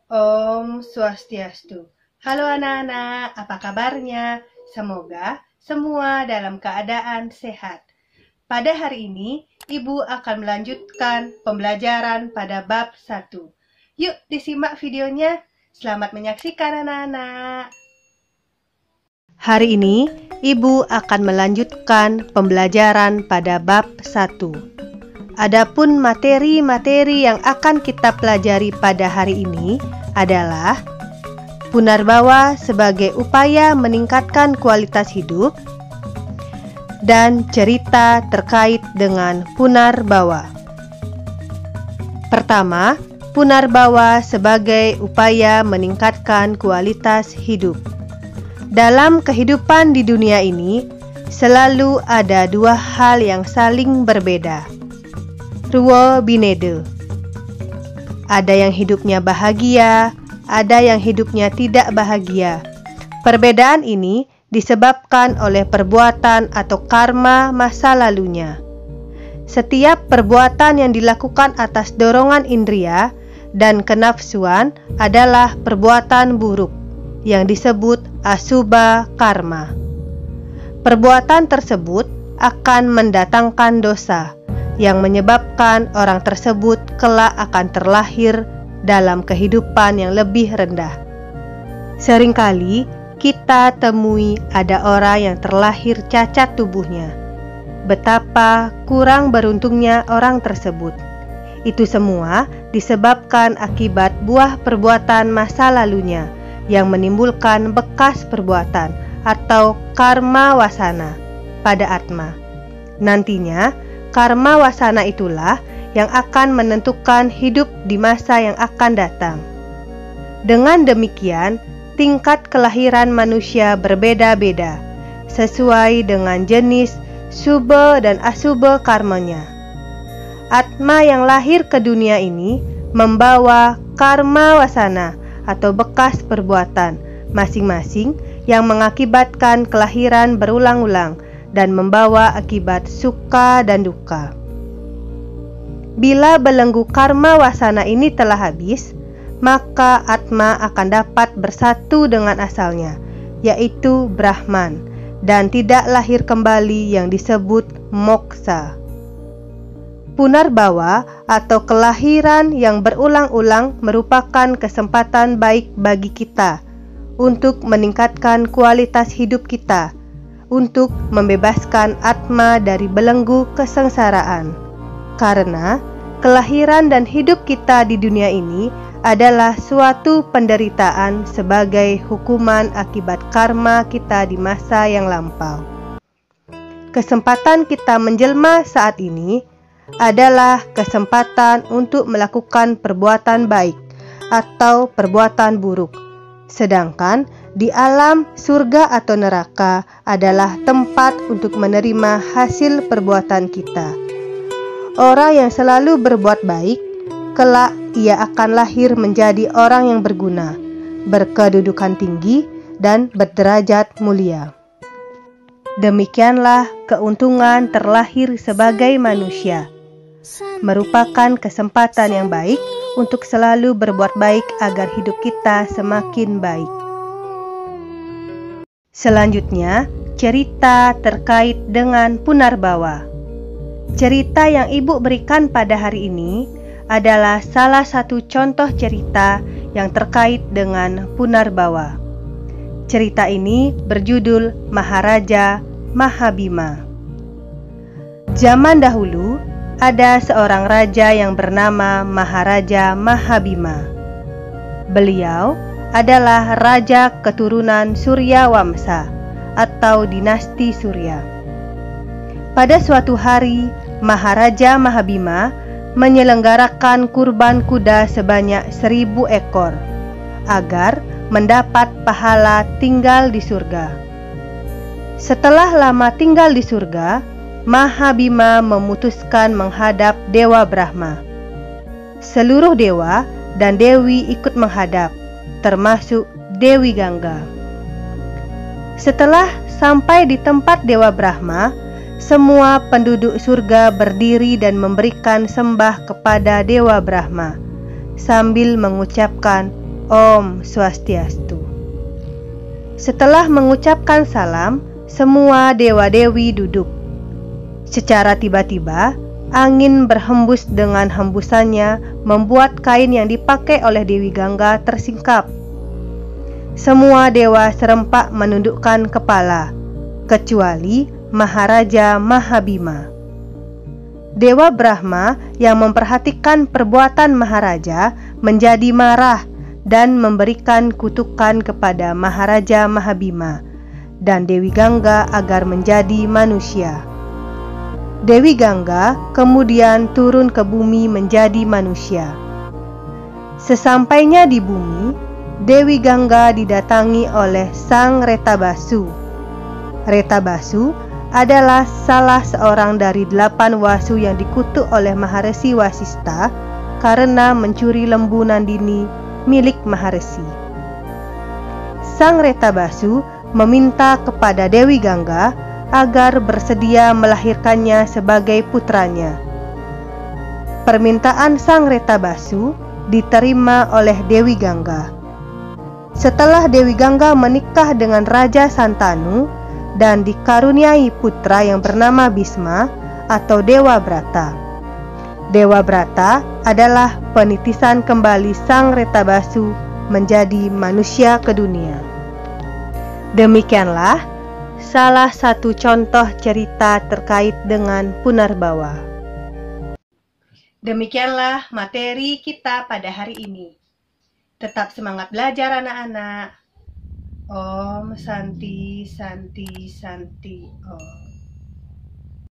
Om Swastiastu. Halo anak-anak, apa kabarnya? Semoga semua dalam keadaan sehat. Pada hari ini, Ibu akan melanjutkan pembelajaran pada bab 1. Yuk disimak videonya. Selamat menyaksikan anak-anak. Hari ini, Ibu akan melanjutkan pembelajaran pada bab 1. Adapun materi-materi yang akan kita pelajari pada hari ini adalah Punarbawa sebagai upaya meningkatkan kualitas hidup dan cerita terkait dengan Punarbawa. Pertama, Punarbawa sebagai upaya meningkatkan kualitas hidup. Dalam kehidupan di dunia ini, selalu ada dua hal yang saling berbeda. Ruo binede. Ada yang hidupnya bahagia, ada yang hidupnya tidak bahagia. Perbedaan ini disebabkan oleh perbuatan atau karma masa lalunya. Setiap perbuatan yang dilakukan atas dorongan indria dan kenafsuan adalah perbuatan buruk yang disebut asubha karma. Perbuatan tersebut akan mendatangkan dosa yang menyebabkan orang tersebut kelak akan terlahir dalam kehidupan yang lebih rendah. Seringkali kita temui ada orang yang terlahir cacat tubuhnya. Betapa kurang beruntungnya orang tersebut. Itu semua disebabkan akibat buah perbuatan masa lalunya yang menimbulkan bekas perbuatan atau karma wasana pada atma. Nantinya, karma wasana itulah yang akan menentukan hidup di masa yang akan datang. Dengan demikian, tingkat kelahiran manusia berbeda-beda sesuai dengan jenis subha dan asubha karmanya. Atma yang lahir ke dunia ini membawa karma wasana atau bekas perbuatan masing-masing yang mengakibatkan kelahiran berulang-ulang dan membawa akibat suka dan duka. Bila belenggu karma wasana ini telah habis, maka atma akan dapat bersatu dengan asalnya, yaitu Brahman, dan tidak lahir kembali yang disebut moksa. Punarbawa atau kelahiran yang berulang-ulang merupakan kesempatan baik bagi kita untuk meningkatkan kualitas hidup kita, untuk membebaskan atma dari belenggu kesengsaraan. Karena kelahiran dan hidup kita di dunia ini adalah suatu penderitaan sebagai hukuman akibat karma kita di masa yang lampau. Kesempatan kita menjelma saat ini adalah kesempatan untuk melakukan perbuatan baik atau perbuatan buruk. Sedangkan di alam surga atau neraka adalah tempat untuk menerima hasil perbuatan kita. Orang yang selalu berbuat baik, kelak ia akan lahir menjadi orang yang berguna, berkedudukan tinggi, dan berderajat mulia. Demikianlah keuntungan terlahir sebagai manusia. Merupakan kesempatan yang baik untuk selalu berbuat baik agar hidup kita semakin baik. Selanjutnya, cerita terkait dengan Punarbawa. Cerita yang Ibu berikan pada hari ini adalah salah satu contoh cerita yang terkait dengan Punarbawa. Cerita ini berjudul Maharaja Mahabima. Zaman dahulu, ada seorang raja yang bernama Maharaja Mahabima. Beliau adalah raja keturunan Surya Wamsa atau dinasti Surya. Pada suatu hari, Maharaja Mahabima menyelenggarakan kurban kuda sebanyak 1000 ekor agar mendapat pahala tinggal di surga. Setelah lama tinggal di surga, Mahabima memutuskan menghadap Dewa Brahma. Seluruh dewa dan dewi ikut menghadap, termasuk Dewi Gangga. Setelah sampai di tempat Dewa Brahma, semua penduduk surga berdiri dan memberikan sembah kepada Dewa Brahma sambil mengucapkan Om Swastiastu. Setelah mengucapkan salam, semua dewa-dewi duduk. Secara tiba-tiba, angin berhembus dengan hembusannya membuat kain yang dipakai oleh Dewi Gangga tersingkap. Semua dewa serempak menundukkan kepala, kecuali Maharaja Mahabima. Dewa Brahma yang memperhatikan perbuatan Maharaja menjadi marah dan memberikan kutukan kepada Maharaja Mahabima dan Dewi Gangga agar menjadi manusia. Dewi Gangga kemudian turun ke bumi menjadi manusia. Sesampainya di bumi, Dewi Gangga didatangi oleh Sang Retabasu. Retabasu adalah salah seorang dari 8 wasu yang dikutuk oleh Maharesi Wasista karena mencuri lembu Nandini milik Maharesi. Sang Retabasu meminta kepada Dewi Gangga agar bersedia melahirkannya sebagai putranya. Permintaan Sang Retabasu diterima oleh Dewi Gangga. Setelah Dewi Gangga menikah dengan Raja Santanu dan dikaruniai putra yang bernama Bisma atau Dewa Brata. Dewa Brata adalah penitisan kembali Sang Retabasu menjadi manusia ke dunia. Demikianlah salah satu contoh cerita terkait dengan Punarbawa. Demikianlah materi kita pada hari ini. Tetap semangat belajar anak-anak. Om Santi Santi Santi Om.